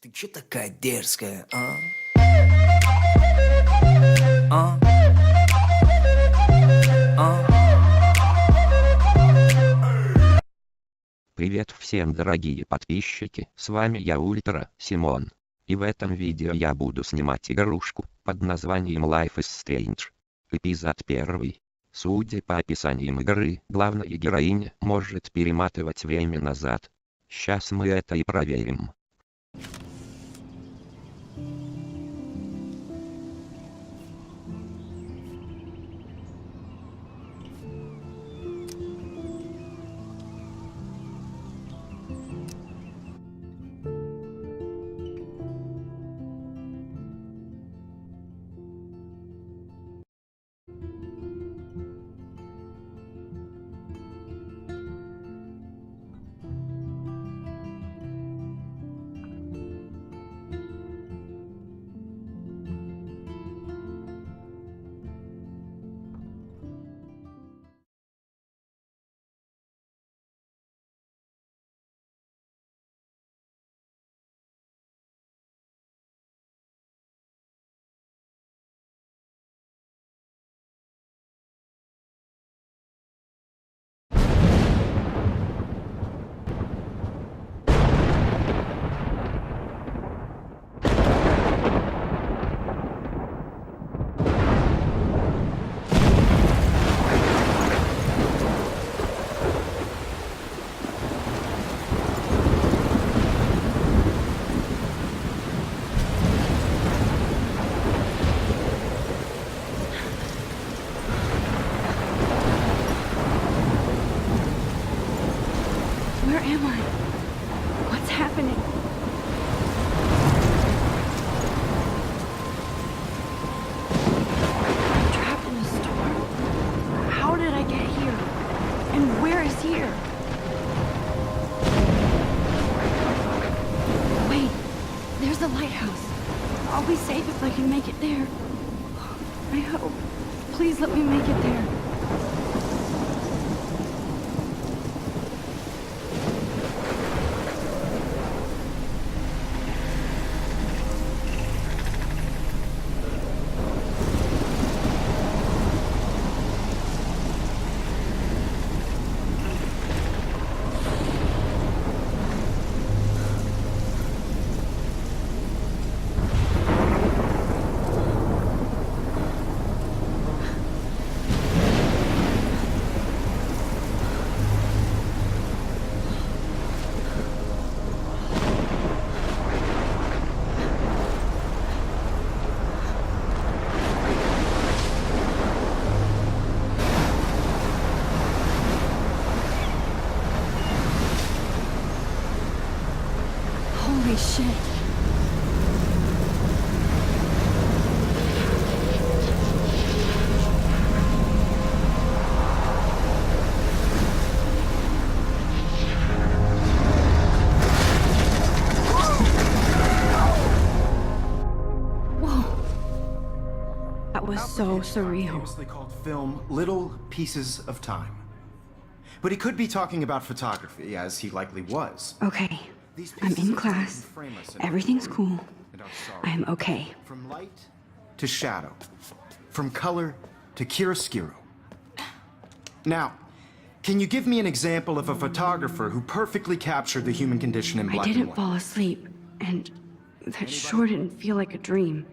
Ты чё такая дерзкая, а? А? А? Привет всем, дорогие подписчики, с вами я Ультра Симон. И в этом видео я буду снимать игрушку под названием Life is Strange. Эпизод 1. Судя по описаниям игры, главная героиня может перематывать время назад. Сейчас мы это и проверим. Where am I? What's happening? I'm trapped in a storm. How did I get here? And where is here? Wait, there's the lighthouse. I'll be safe if I can make it there. I hope. Please let me make it there. Holy shit. Whoa. That was so surreal. Famously called film Little Pieces of Time. But he could be talking about photography, as he likely was. Okay, These I'm pieces in of time class. frame us in Everything's our cool. and our sorrow. I am okay. From light to shadow. From color to chiaroscuro. Now, can you give me an example of a photographer who perfectly captured the human condition in I black and didn't white? fall asleep, and that sure didn't feel like a dream.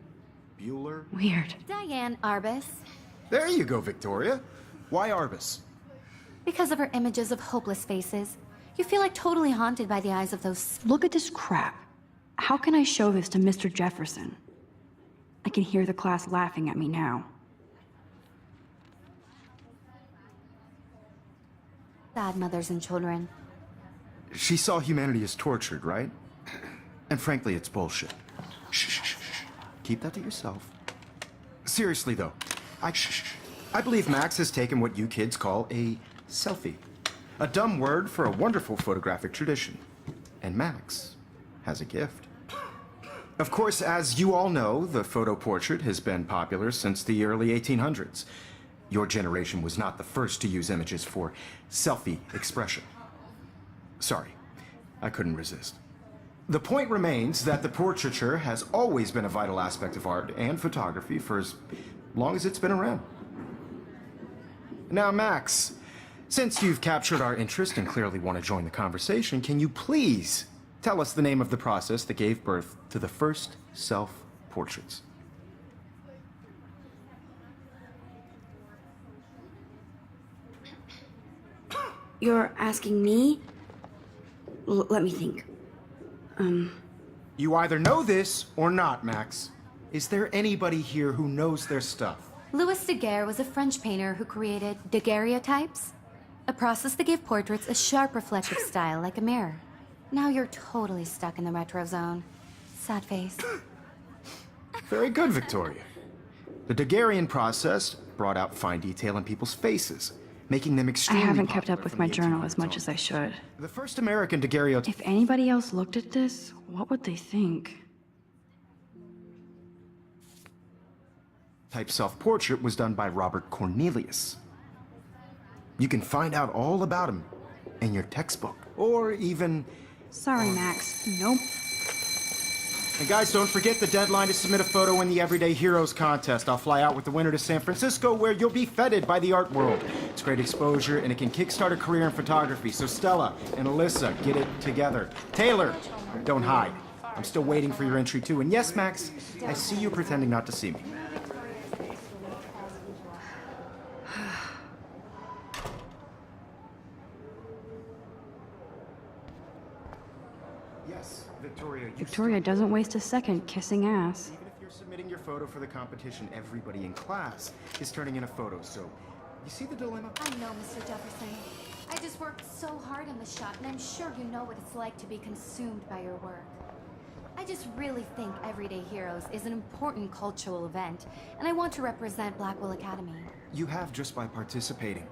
Bueller? Weird. Diane Arbus. There you go, Victoria. Why Arbus? Because of her images of hopeless faces, you feel like totally haunted by the eyes of those. Look at this crap. How can I show this to Mr. Jefferson? I can hear the class laughing at me now. Sad mothers and children. She saw humanity as tortured, right? And frankly, it's bullshit. Shh, shh, shh, shh. Keep that to yourself. Seriously, though, I believe Max has taken what you kids call a selfie. A dumb word for a wonderful photographic tradition. And Max has a gift. Of course, as you all know, the photo portrait has been popular since the early 1800s. Your generation was not the first to use images for selfie expression. Sorry, I couldn't resist. The point remains that the portraiture has always been a vital aspect of art and photography for as long as it's been around. Now, Max, since you've captured our interest and clearly want to join the conversation, can you please tell us the name of the process that gave birth to the first self-portraits? You're asking me? Let me think. You either know this or not, Max. Is there anybody here who knows their stuff? Louis Daguerre was a French painter who created daguerreotypes, a process that gave portraits a sharp reflective style like a mirror. Now you're totally stuck in the retro zone. Sad face. Very good, Victoria. The Daguerrean process brought out fine detail in people's faces, making them I extremely haven't kept popular up with from my the journal 1800s as much as I should. The first American daguerreotype If anybody else looked at this, what would they think? self-portrait was done by Robert Cornelius. You can find out all about him in your textbook, or even... Sorry, Max. Nope. And guys, don't forget the deadline to submit a photo in the Everyday Heroes contest. I'll fly out with the winner to San Francisco, where you'll be feted by the art world. It's great exposure, and it can kickstart a career in photography. So Stella and Alyssa, get it together. Taylor, don't hide. I'm still waiting for your entry, too. And yes, Max, I see you pretending not to see me. Yes, Victoria. Victoria doesn't waste a second kissing ass. Even if you're submitting your photo for the competition, everybody in class is turning in a photo, so you see the dilemma? I know, Mr. Jefferson. I just worked so hard on the shot, and I'm sure you know what it's like to be consumed by your work. I just really think Everyday Heroes is an important cultural event, and I want to represent Blackwell Academy. You have just by participating.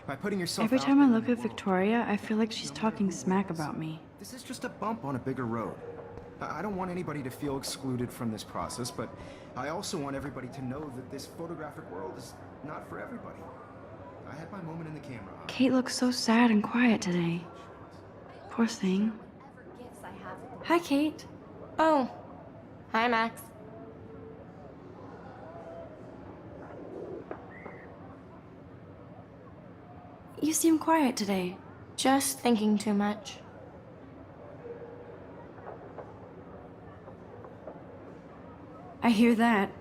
By putting yourself Every out time I there in look the at world. Victoria, I feel like she's talking smack about me. This is just a bump on a bigger road. I don't want anybody to feel excluded from this process, but I also want everybody to know that this photographic world is not for everybody. I had my moment in the camera. Kate looks so sad and quiet today. Poor thing. Whatever gifts I have with the Hi, Kate. Oh. Hi, Max. You seem quiet today. Just thinking too much. I hear that.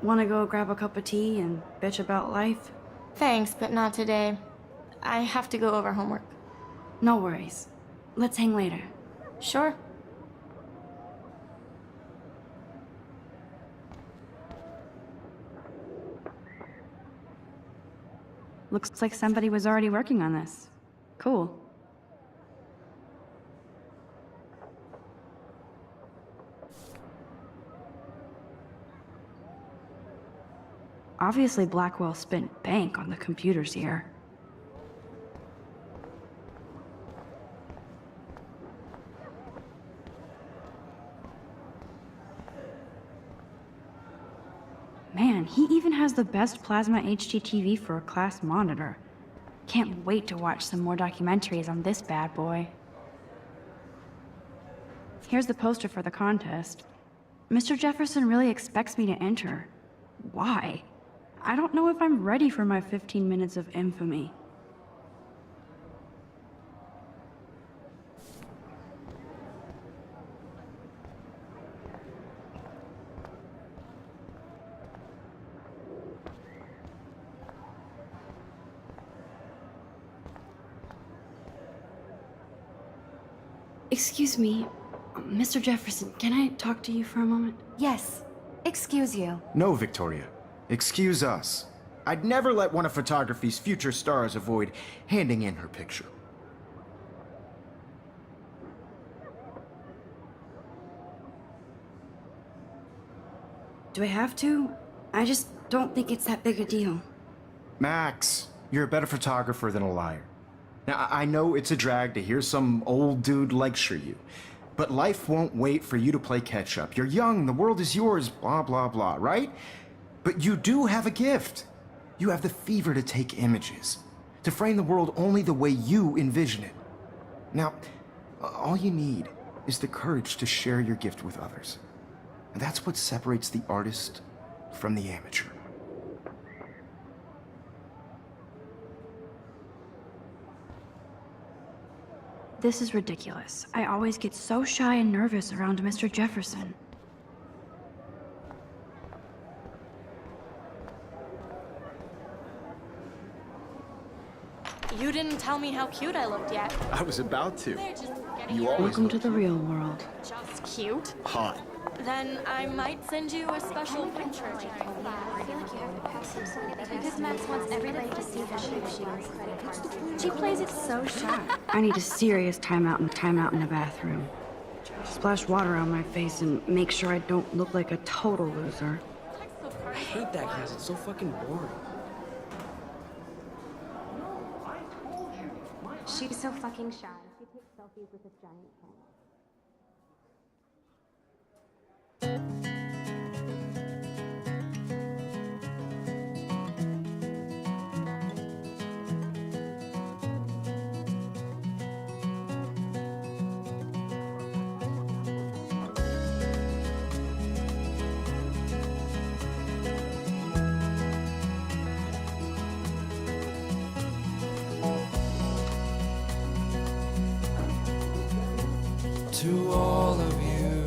Wanna go grab a cup of tea and bitch about life? Thanks, but not today. I have to go over homework. No worries. Let's hang later. Sure. Looks like somebody was already working on this. Cool. Obviously, Blackwell spent bank on the computers here. Man, he even has the best plasma HDTV for a class monitor. Can't wait to watch some more documentaries on this bad boy. Here's the poster for the contest. Mr. Jefferson really expects me to enter. Why? I don't know if I'm ready for my 15 minutes of infamy. Excuse me, Mr. Jefferson, can I talk to you for a moment? Yes. Excuse you. No, Victoria. Excuse us. I'd never let one of photography's future stars avoid handing in her picture. Do I have to? I just don't think it's that big a deal. Max, you're a better photographer than a liar. Now, I know it's a drag to hear some old dude lecture you, but life won't wait for you to play catch-up. You're young, the world is yours, blah, blah, blah, right? But you do have a gift. You have the fever to take images, to frame the world only the way you envision it. Now, all you need is the courage to share your gift with others. And that's what separates the artist from the amateur. This is ridiculous. I always get so shy and nervous around Mr. Jefferson. You didn't tell me how cute I looked yet. I was about to. You always Welcome to look the real world. Just cute? hot. Then I might send you a special picture. Because Max wants everybody to see her shape. She plays it so shy. I need a serious timeout in the bathroom. Splash water on my face and make sure I don't look like a total loser. I hate that class. It's so fucking boring. She's so fucking shy. She takes selfies with this giant cat. To all of you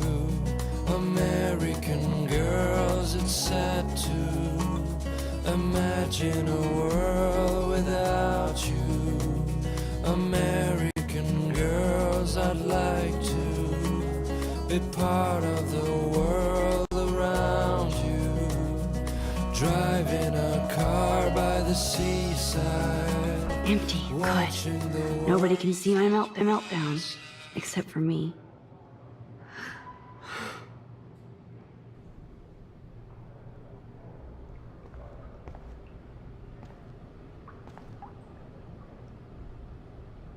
American girls, it's sad to imagine a world without you. American girls, I'd like to be part of the world around you. Driving a car by the seaside. Empty. Good. Nobody can see my meltdown. Except for me.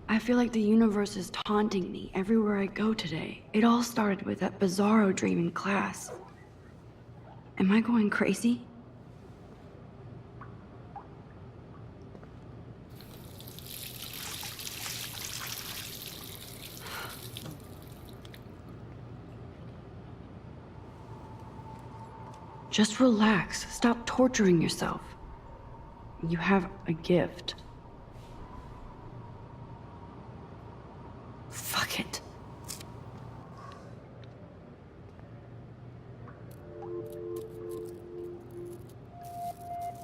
I feel like the universe is taunting me everywhere I go today. It all started with that bizarro dream in class. Am I going crazy? Just relax. Stop torturing yourself. You have a gift. Fuck it.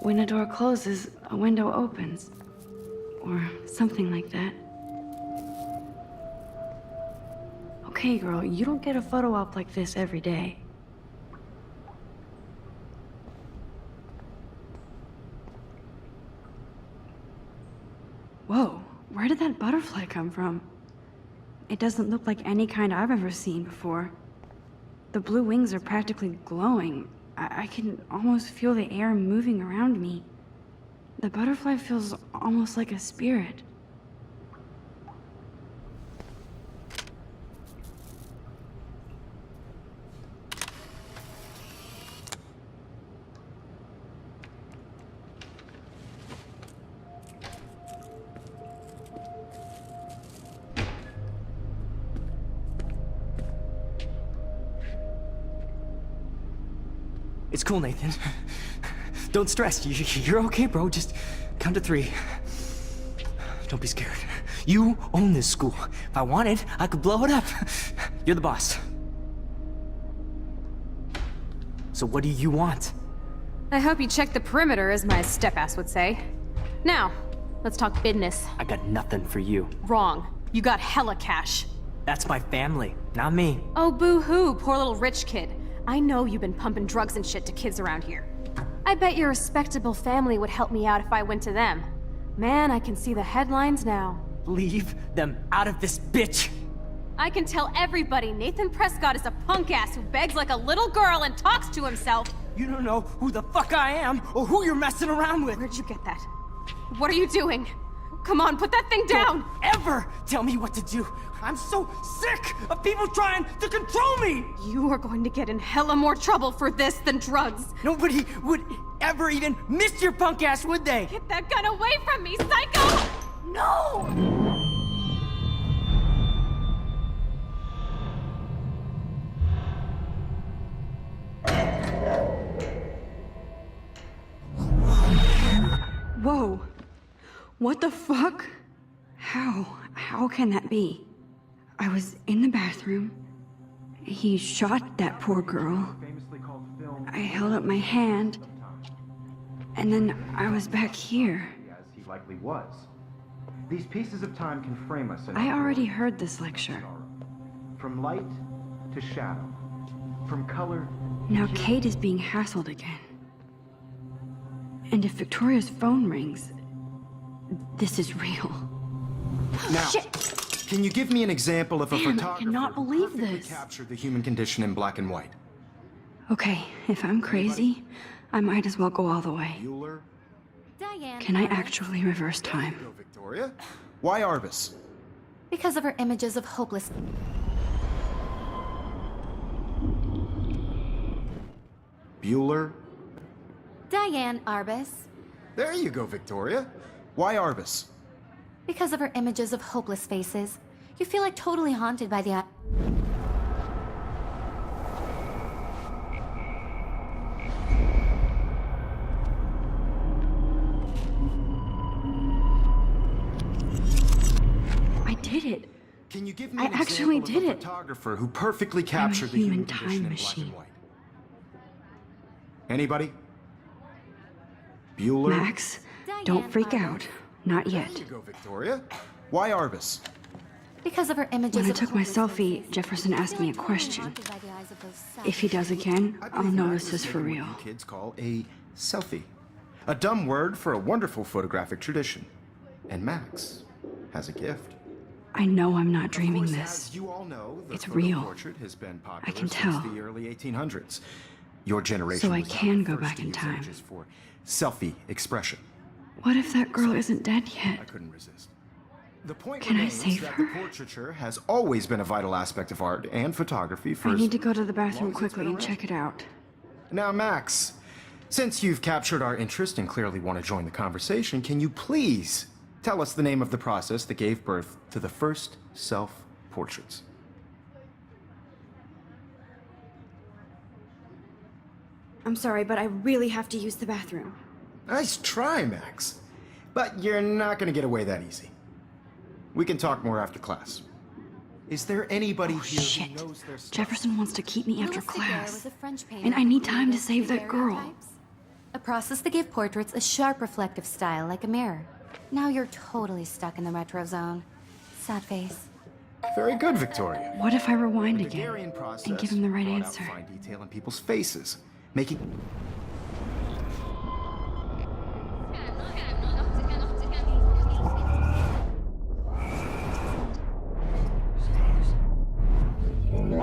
When a door closes, a window opens. Or something like that. Okay, girl, you don't get a photo op like this every day. Whoa, where did that butterfly come from? It doesn't look like any kind I've ever seen before. The blue wings are practically glowing. I can almost feel the air moving around me. The butterfly feels almost like a spirit. It's cool, Nathan. Don't stress. You're okay, bro. Just count to 3. Don't be scared. You own this school. If I wanted, I could blow it up. You're the boss. So what do you want? I hope you checked the perimeter, as my step-ass would say. Now, let's talk business. I got nothing for you. Wrong. You got hella cash. That's my family, not me. Oh, boo-hoo, poor little rich kid. I know you've been pumping drugs and shit to kids around here. I bet your respectable family would help me out if I went to them. Man, I can see the headlines now. Leave them out of this bitch! I can tell everybody Nathan Prescott is a punk ass who begs like a little girl and talks to himself. You don't know who the fuck I am or who you're messing around with. Where'd you get that? What are you doing? Come on, put that thing down! Don't ever tell me what to do. I'm so sick of people trying to control me! You are going to get in hella more trouble for this than drugs. Nobody would ever even miss your punk ass, would they? Get that gun away from me, psycho! No! What the fuck? How? How can that be? I was in the bathroom. He shot that poor girl. I held up my hand. And then I was back here. As he likely was. These pieces of time can frame us in I already heard this lecture. from light to shadow, from color. Now Kate is being hassled again. And if Victoria's phone rings, this is real. Now, can you give me an example of a Damn, I photographer cannot who believe perfectly this. captured the human condition in black and white? Okay, if I'm crazy, I might as well go all the way. Bueller? Diane. Can I actually reverse time? Go, Victoria. Why Arbus? Because of her images of hopeless. Bueller? Diane Arbus. There you go, Victoria. Why Arbus? Because of her images of hopeless faces. You feel like totally haunted by the. I did it. Can you give me I an actually example did of a it. photographer who perfectly captured the human human condition time in black machine. and white? Anybody? Bueller? Max, don't freak out. Not There yet. you go, Victoria. Why Arbus? Because of her images When I of took my hopeless selfie, faces. Jefferson You asked feel me a like totally question. haunted by the eyes of those If he does again, I I'll believe know Max this was is for taking real. what you kids call a selfie. A dumb word for a wonderful photographic tradition. And Max has a gift. I know I'm not Of dreaming course, this. as you all know, the It's photo real. portrait has been popular I can since tell. the early 1800s. Your generation So I was not can the go first back to in use time. images for selfie expression. What if that girl isn't dead I yet? couldn't resist. The point Can I remains save that her? the portraiture has always been a vital aspect of art and photography for I as need to go to the bathroom long as it's quickly been and around. check it out. Now, Max, since you've captured our interest and clearly want to join the conversation, can you please tell us the name of the process that gave birth to the first self-portraits? I'm sorry, but I really have to use the bathroom. Nice try, Max. But you're not going to get away that easy. We can talk more after class. Is there anybody Oh, here shit. who knows their stuff? Jefferson wants to keep me after Louis Daguerre class. was a French painter And I need who time to created save that girl. daguerreotypes. A process that gave portraits a sharp reflective style like a mirror. Now you're totally stuck in the retro zone. Sad face. Very good, Victoria. What if I rewind The again Daguerrean process and give him the right brought out answer? fine detail in people's faces, making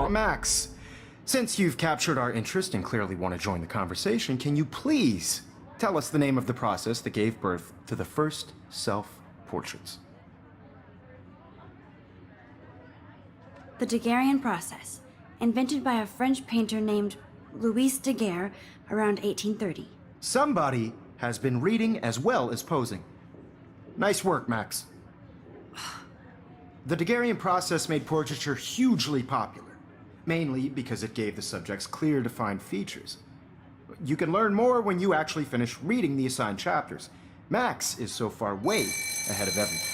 Max, since you've captured our interest and clearly want to join the conversation, can you please tell us the name of the process that gave birth to the first self-portraits? The Daguerrean process, invented by a French painter named Louis Daguerre around 1830. Somebody has been reading as well as posing. Nice work, Max. The Daguerrean process made portraiture hugely popular, mainly because it gave the subjects clear, defined features. You can learn more when you actually finish reading the assigned chapters. Max is so far way ahead of everyone.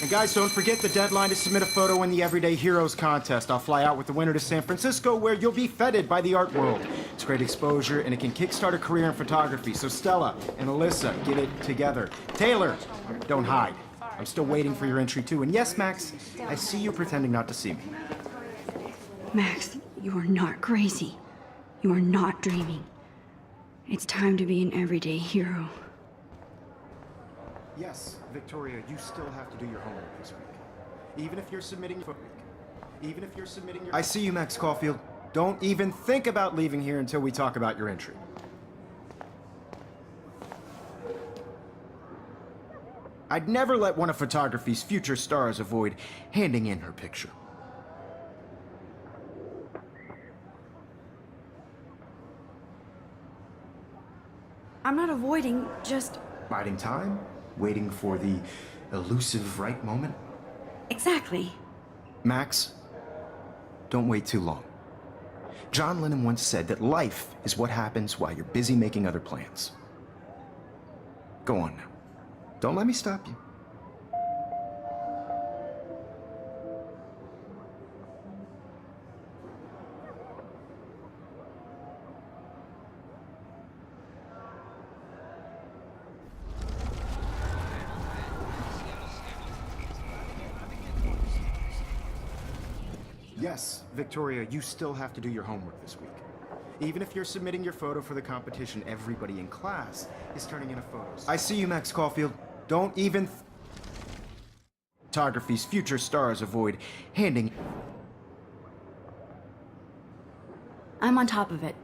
And guys, don't forget the deadline to submit a photo in the Everyday Heroes contest. I'll fly out with the winner to San Francisco, where you'll be feted by the art world. It's great exposure, and it can kickstart a career in photography. So Stella and Alyssa, get it together. Taylor, don't hide. I'm still waiting for your entry too. And yes, Max, I see you pretending not to see me. Max, you are not crazy. You are not dreaming. It's time to be an everyday hero. Yes, Victoria, you still have to do your homework this week. Even if you're submitting your I see you, Max Caulfield. Don't even think about leaving here until we talk about your entry. I'd never let one of photography's future stars avoid handing in her picture. I'm not avoiding, just... Biding time, waiting for the elusive right moment. Exactly. Max, don't wait too long. John Lennon once said that life is what happens while you're busy making other plans. Go on now. Don't let me stop you. Yes, Victoria, you still have to do your homework this week. Even if you're submitting your photo for the competition, everybody in class is turning in a photo. I see you, Max Caulfield. Don't even... Photography's future stars avoid handing... I'm on top of it.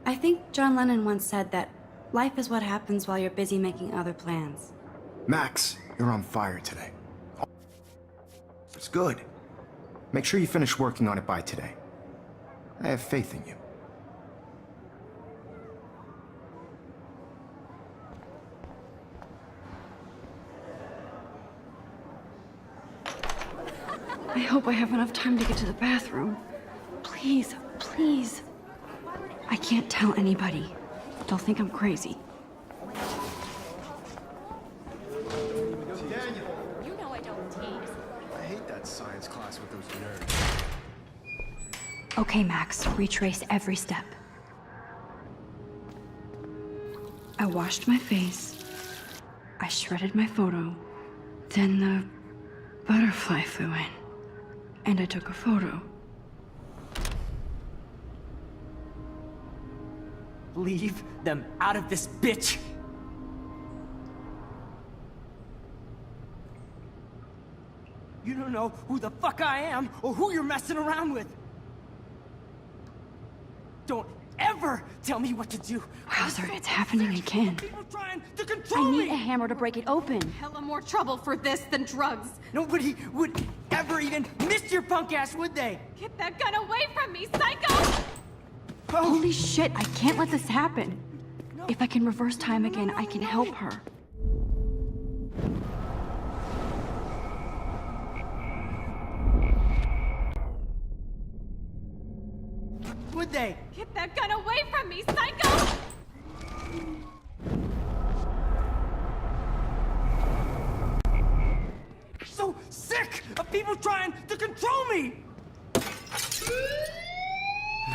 I think John Lennon once said that life is what happens while you're busy making other plans. Max, you're on fire today. It's good. Make sure you finish working on it by today. I have faith in you. I hope I have enough time to get to the bathroom. Please, please. I can't tell anybody. They'll think I'm crazy. You know I don't tease. I hate that science class with those nerds. Okay, Max, retrace every step. I washed my face. I shredded my photo. Then the butterfly flew in. And I took a photo. Leave them out of this bitch! You don't know who the fuck I am or who you're messing around with! Don't ever tell me what to do! Wowzer, it's happening again. People trying to control I me! need a hammer to break it open. Hella more trouble for this than drugs. Nobody would ever even miss your punk ass, would they? Get that gun away from me, psycho! Holy shit, I can't let this happen. If I can reverse time again, I can help her. Would they? Get that gun away from me, psycho! So sick of people trying to control me!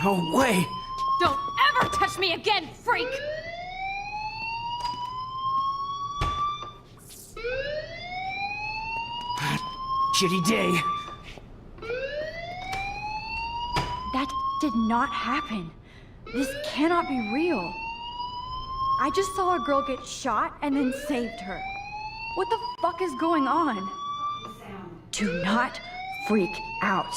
No way! Don't ever touch me again, freak! Shitty day. That did not happen. This cannot be real. I just saw a girl get shot and then saved her. What the fuck is going on? Do not freak out.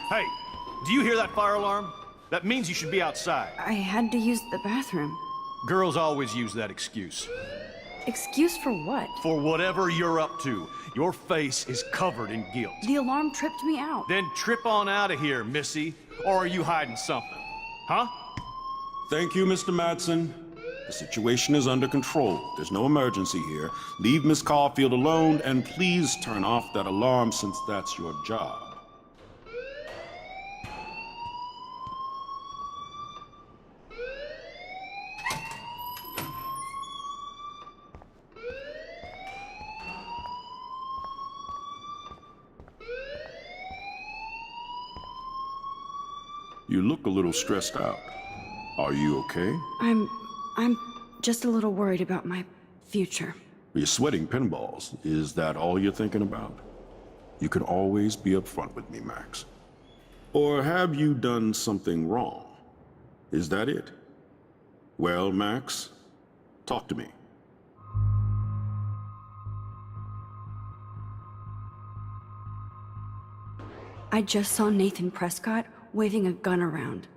Hey, do you hear that fire alarm? That means you should be outside. I had to use the bathroom. Girls always use that excuse. Excuse for what? For whatever you're up to, your face is covered in guilt. The alarm tripped me out. Then trip on out of here, Missy. Or are you hiding something? Huh? Thank you, Mr. Madsen. The situation is under control. There's no emergency here. Leave Miss Caulfield alone, and please turn off that alarm since that's your job. You look a little stressed out. Are you okay? I'm just a little worried about my future. You're sweating pinballs. Is that all you're thinking about? You can always be upfront with me, Max. Or have you done something wrong? Is that it? Well, Max, talk to me. I just saw Nathan Prescott waving a gun around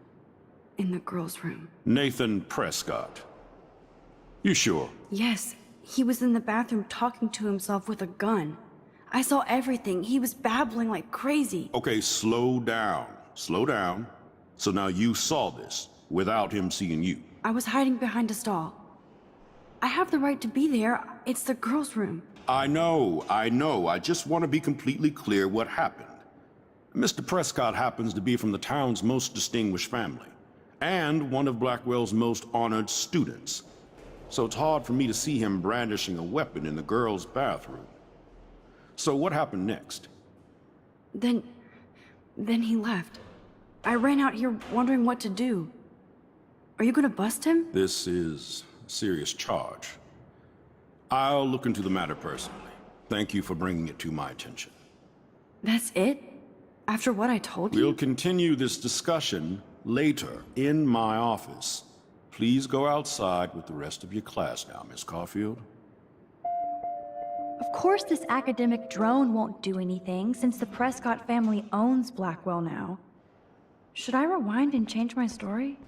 in the girls' room. Nathan Prescott. You sure? Yes, he was in the bathroom talking to himself with a gun. I saw everything. He was babbling like crazy. Okay, slow down. Slow down. So now you saw this without him seeing you. I was hiding behind a stall. I have the right to be there. It's the girls' room. I know. I just want to be completely clear what happened. Mr. Prescott happens to be from the town's most distinguished family, and one of Blackwell's most honored students. So it's hard for me to see him brandishing a weapon in the girls' bathroom. So what happened next? Then he left. I ran out here wondering what to do. Are you gonna bust him? This is a serious charge. I'll look into the matter personally. Thank you for bringing it to my attention. That's it? After what I told you? We'll continue this discussion later in my office. Please go outside with the rest of your class now, Miss Caulfield. Of course this academic drone won't do anything, since the Prescott family owns Blackwell now. Should I rewind and change my story?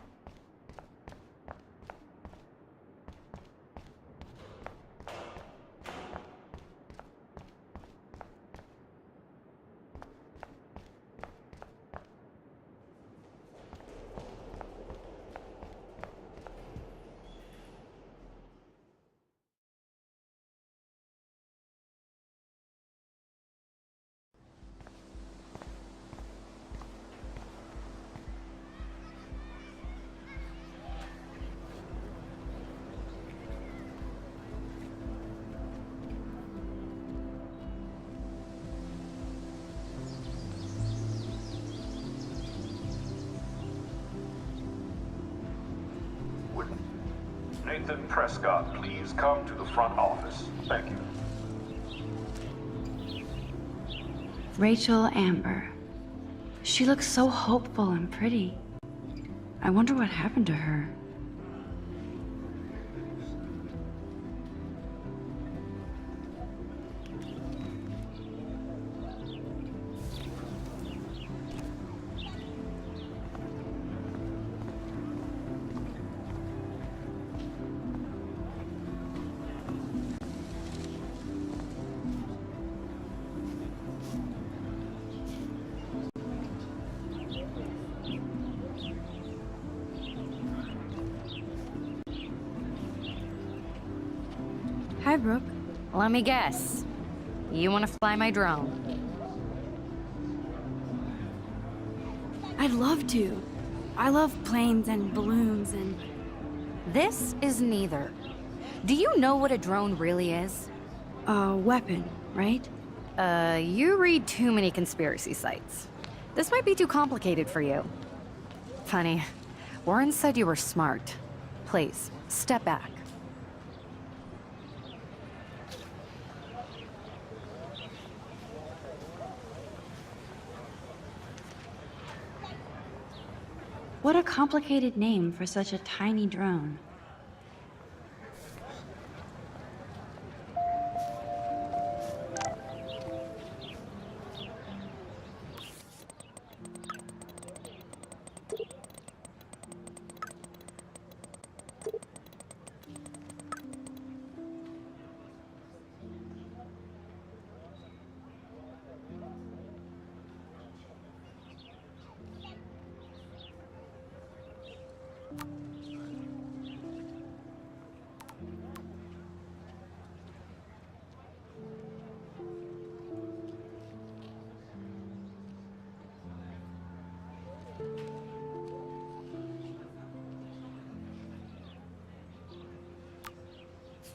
Nathan Prescott, please come to the front office. Thank you. Rachel Amber. She looks so hopeful and pretty. I wonder what happened to her. Hi, Brooke. Let me guess. You want to fly my drone? I'd love to. I love planes and balloons and... This is neither. Do you know what a drone really is? A weapon, right? You read too many conspiracy sites. This might be too complicated for you. Funny. Warren said you were smart. Please, step back. What a complicated name for such a tiny drone.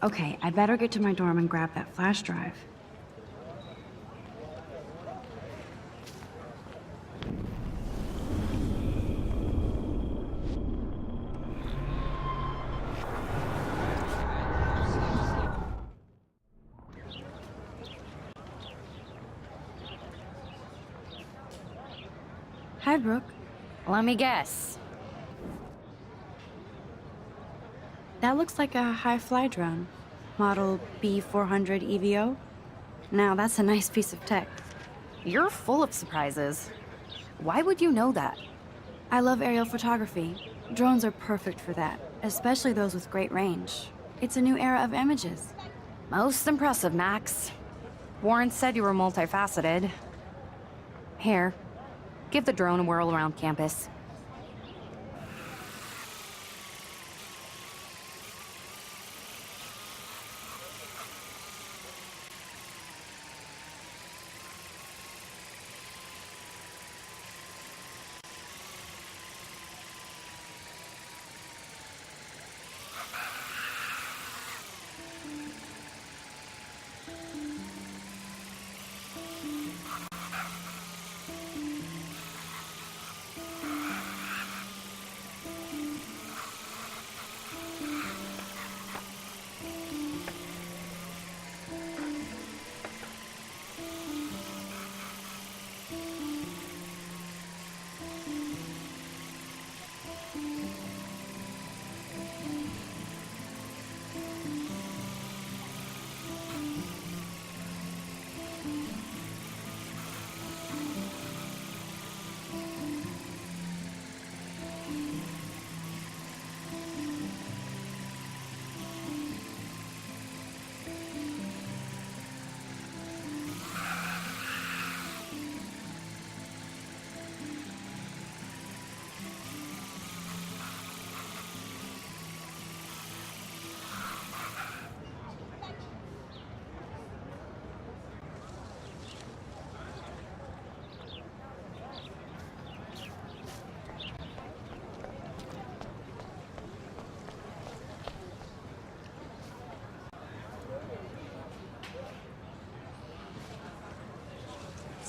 Okay, I better get to my dorm and grab that flash drive. Hi, Brooke. Let me guess. That looks like a high-fly drone. Model B400 EVO. Now, that's a nice piece of tech. You're full of surprises. Why would you know that? I love aerial photography. Drones are perfect for that, especially those with great range. It's a new era of images. Most impressive, Max. Warren said you were multifaceted. Here, give the drone a whirl around campus.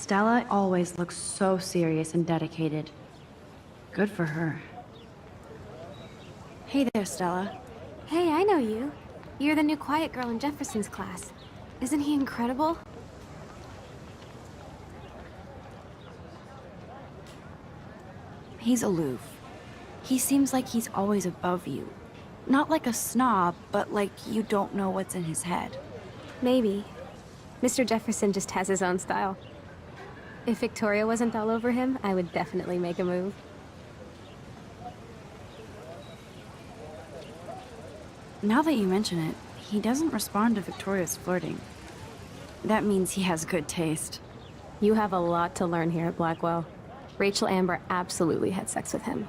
Stella always looks so serious and dedicated. Good for her. Hey there, Stella. Hey, I know you. You're the new quiet girl in Jefferson's class. Isn't he incredible? He's aloof. He seems like he's always above you. Not like a snob, but like you don't know what's in his head. Maybe. Mr. Jefferson just has his own style. If Victoria wasn't all over him, I would definitely make a move. Now that you mention it, he doesn't respond to Victoria's flirting. That means he has good taste. You have a lot to learn here at Blackwell. Rachel Amber absolutely had sex with him.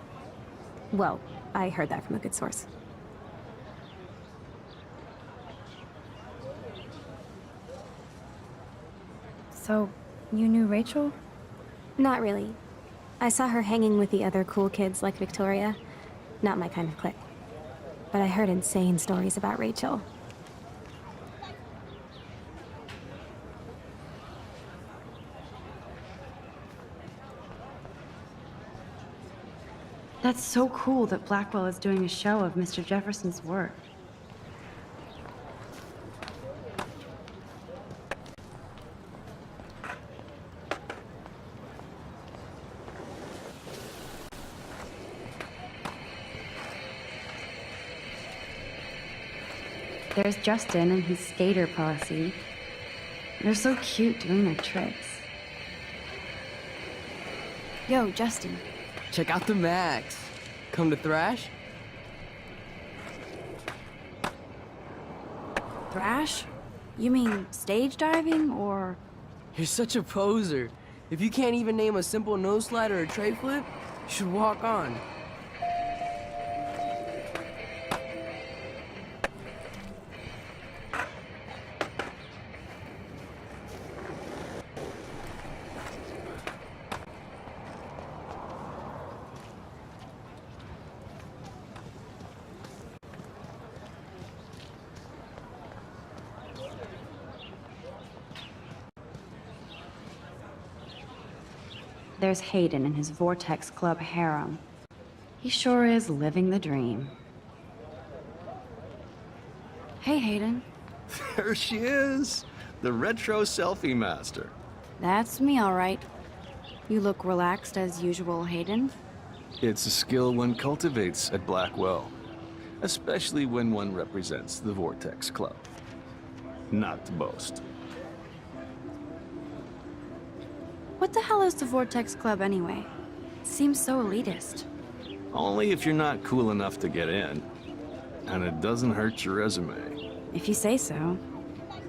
Well, I heard that from a good source. So, you knew Rachel? Not really. I saw her hanging with the other cool kids like Victoria. Not my kind of clique. But I heard insane stories about Rachel. That's so cool that Blackwell is doing a show of Mr. Jefferson's work. There's Justin and his skater posse. They're so cute doing their tricks. Yo, Justin. Check out the Max. Come to thrash? Thrash? You mean stage diving, or...? You're such a poser. If you can't even name a simple nose slide or a tray flip, you should walk on. There's Hayden and his Vortex Club harem. He sure is living the dream. Hey, Hayden. There she is, the retro selfie master. That's me, all right. You look relaxed as usual, Hayden. It's a skill one cultivates at Blackwell, especially when one represents the Vortex Club. Not to boast. What the hell is the Vortex Club anyway? It seems so elitist. Only if you're not cool enough to get in. And it doesn't hurt your resume. If you say so.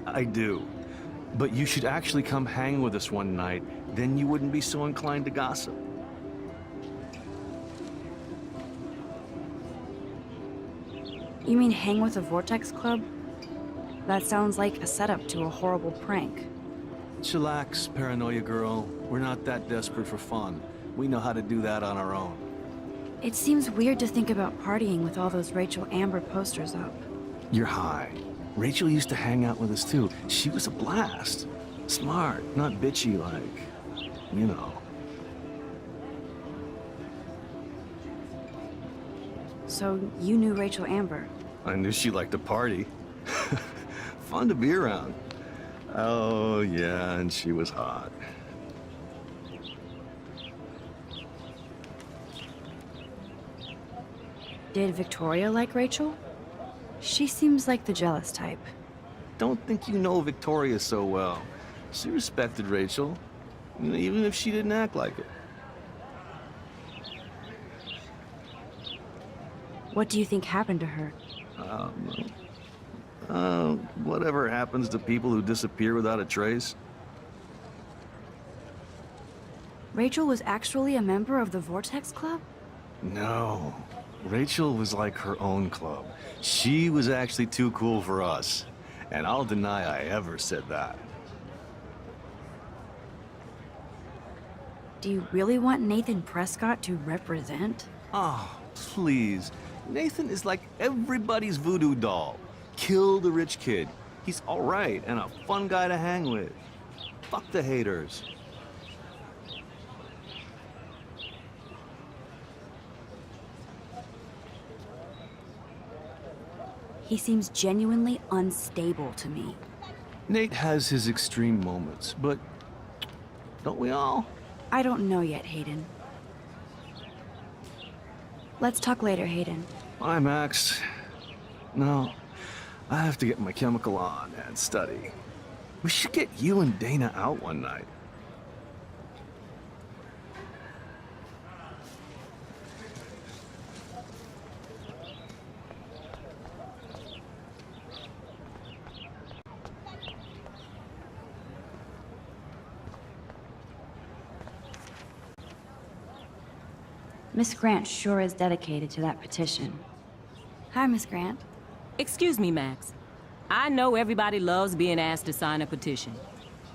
I do. But you should actually come hang with us one night, then you wouldn't be so inclined to gossip. You mean hang with the Vortex Club? That sounds like a setup to a horrible prank. Chillax, paranoia girl. We're not that desperate for fun. We know how to do that on our own. It seems weird to think about partying with all those Rachel Amber posters up. You're high. Rachel used to hang out with us too. She was a blast. Smart, not bitchy like, you know. So you knew Rachel Amber? I knew she liked to party. Fun to be around. Oh, yeah, and she was hot. Did Victoria like Rachel? She seems like the jealous type. Don't think you know Victoria so well. She respected Rachel, even if she didn't act like it. What do you think happened to her? Whatever happens to people who disappear without a trace. Rachel was actually a member of the Vortex Club? No. Rachel was like her own club. She was actually too cool for us. And I'll deny I ever said that. Do you really want Nathan Prescott to represent? Oh, please. Nathan is like everybody's voodoo doll. Kill the rich kid. He's all right and a fun guy to hang with. Fuck the haters. He seems genuinely unstable to me. Nate has his extreme moments, but don't we all? I don't know yet, Hayden. Let's talk later, Hayden. Bye, Max. No, I have to get my chemical on and study. We should get you and Dana out one night. Miss Grant sure is dedicated to that petition. Hi, Miss Grant. Excuse me, Max. I know everybody loves being asked to sign a petition,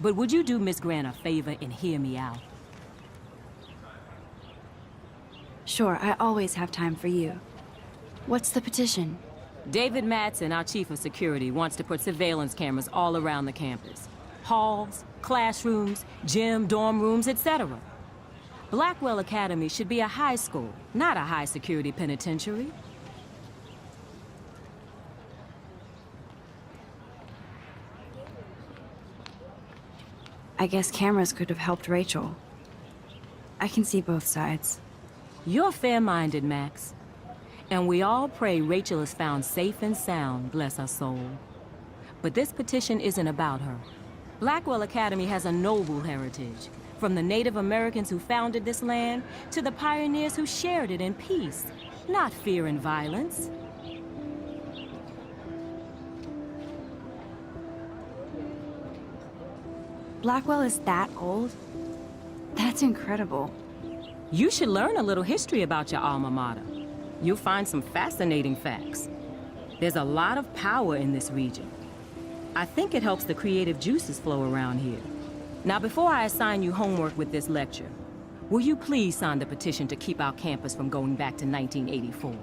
but would you do Miss Grant a favor and hear me out? Sure, I always have time for you. What's the petition? David Madsen, our chief of security, wants to put surveillance cameras all around the campus. Halls, classrooms, gym, dorm rooms, etc. Blackwell Academy should be a high school, not a high-security penitentiary. I guess cameras could have helped Rachel. I can see both sides. You're fair-minded, Max. And we all pray Rachel is found safe and sound, bless her soul. But this petition isn't about her. Blackwell Academy has a noble heritage. From the Native Americans who founded this land, to the pioneers who shared it in peace, not fear and violence. Blackwell is that old? That's incredible. You should learn a little history about your alma mater. You'll find some fascinating facts. There's a lot of power in this region. I think it helps the creative juices flow around here. Now, before I assign you homework with this lecture, will you please sign the petition to keep our campus from going back to 1984?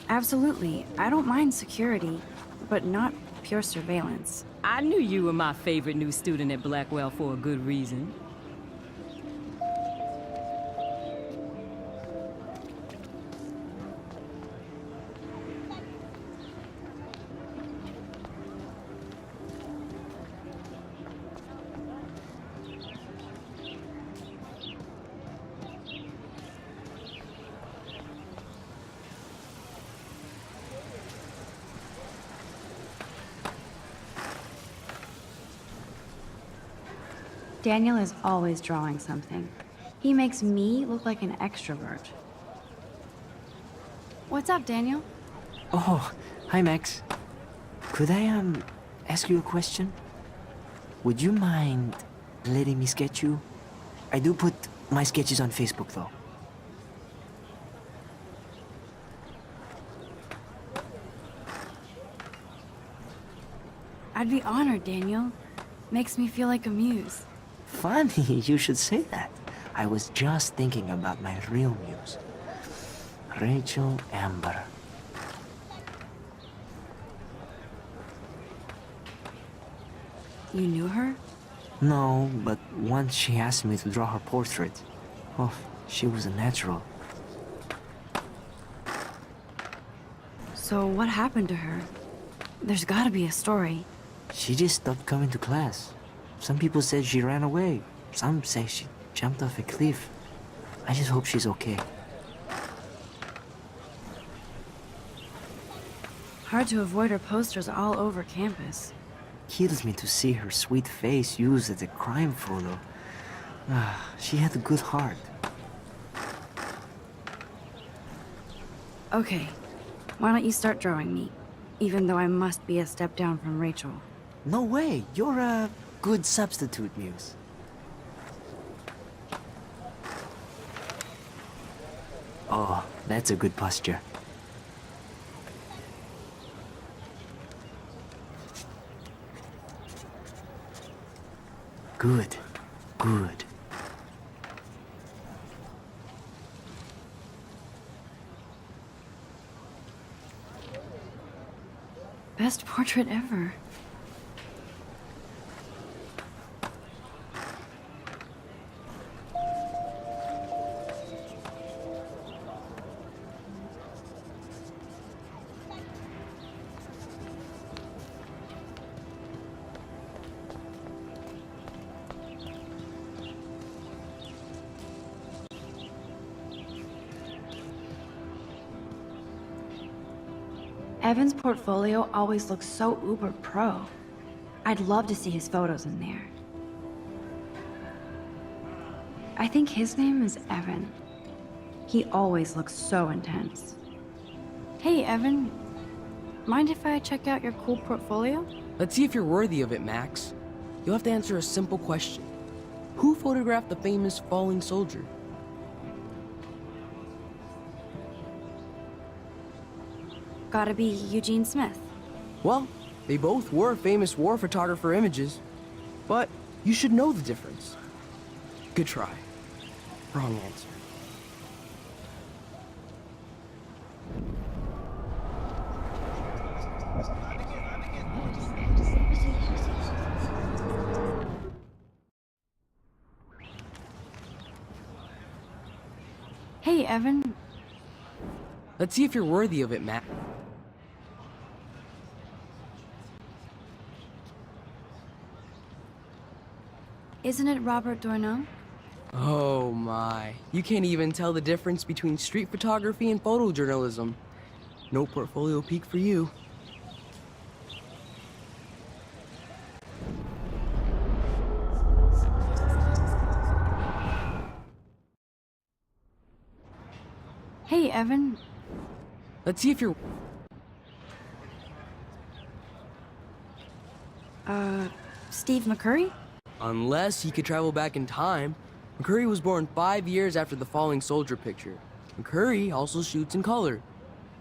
Absolutely. I don't mind security, but not pure surveillance. I knew you were my favorite new student at Blackwell for a good reason. Daniel is always drawing something. He makes me look like an extrovert. What's up, Daniel? Oh, hi, Max. Could I, ask you a question? Would you mind letting me sketch you? I do put my sketches on Facebook, though. I'd be honored, Daniel. Makes me feel like a muse. Funny, you should say that. I was just thinking about my real muse. Rachel Amber. You knew her? No, but once she asked me to draw her portrait. Oh, she was a natural. So what happened to her? There's gotta be a story. She just stopped coming to class. Some people said she ran away. Some say she jumped off a cliff. I just hope she's okay. Hard to avoid her posters all over campus. Kills me to see her sweet face used as a crime photo. She had a good heart. Okay, why don't you start drawing me? Even though I must be a step down from Rachel. No way, you're a good substitute, Muse. Oh, that's a good posture. Good, good. Best portrait ever. Evan's portfolio always looks so uber pro. I'd love to see his photos in there. I think his name is Evan. He always looks so intense. Hey, Evan. Mind if I check out your cool portfolio? Let's see if you're worthy of it, Max. You'll have to answer a simple question. Who photographed the famous falling soldier? Gotta be Eugene Smith. Well, they both were famous war photographer images, but you should know the difference. Good try. Wrong answer. Hey, Evan. Let's see if you're worthy of it, Matt. Isn't it Robert Doisneau? Oh my. You can't even tell the difference between street photography and photojournalism. No portfolio peak for you. Hey, Evan. Let's see if you're... Steve McCurry? Unless he could travel back in time. McCurry was born 5 years after the falling soldier picture. McCurry also shoots in color.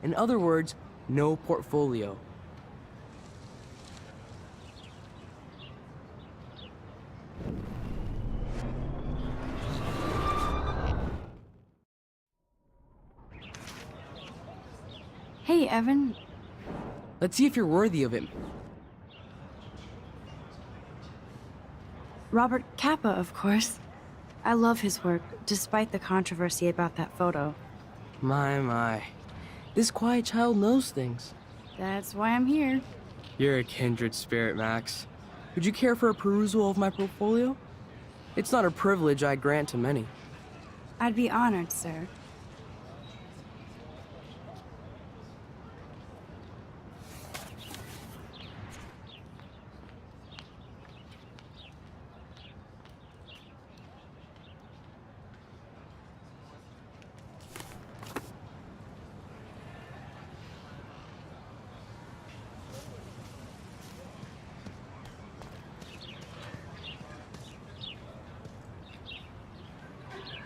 In other words, no portfolio. Hey, Evan. Let's see if you're worthy of it. Robert Capa, of course. I love his work, despite the controversy about that photo. My. This quiet child knows things. That's why I'm here. You're a kindred spirit, Max. Would you care for a perusal of my portfolio? It's not a privilege I grant to many. I'd be honored, sir.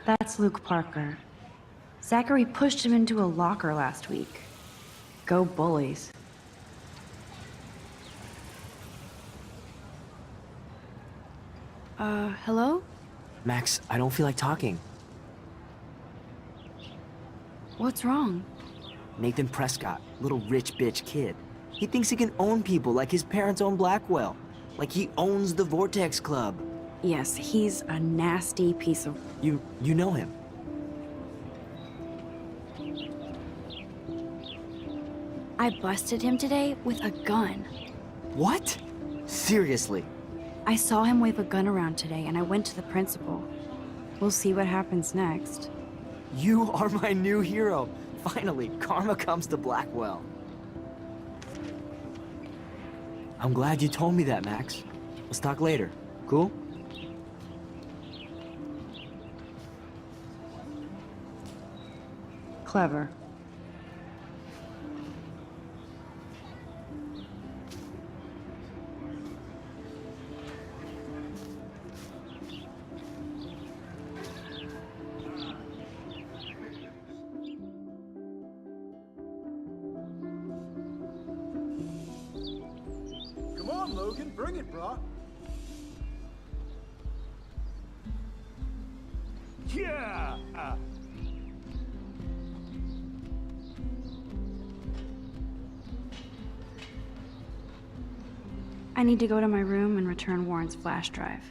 That's Luke Parker. Zachary pushed him into a locker last week. Go bullies. Hello? Max, I don't feel like talking. What's wrong? Nathan Prescott, little rich bitch kid. He thinks he can own people like his parents own Blackwell. Like he owns the Vortex Club. Yes, he's a nasty piece of... You know him? I busted him today with a gun. What? Seriously? I saw him wave a gun around today, and I went to the principal. We'll see what happens next. You are my new hero. Finally, karma comes to Blackwell. I'm glad you told me that, Max. Let's talk later. Cool? Clever. Come on, Logan, bring it, brah. Yeah! I need to go to my room and return Warren's flash drive.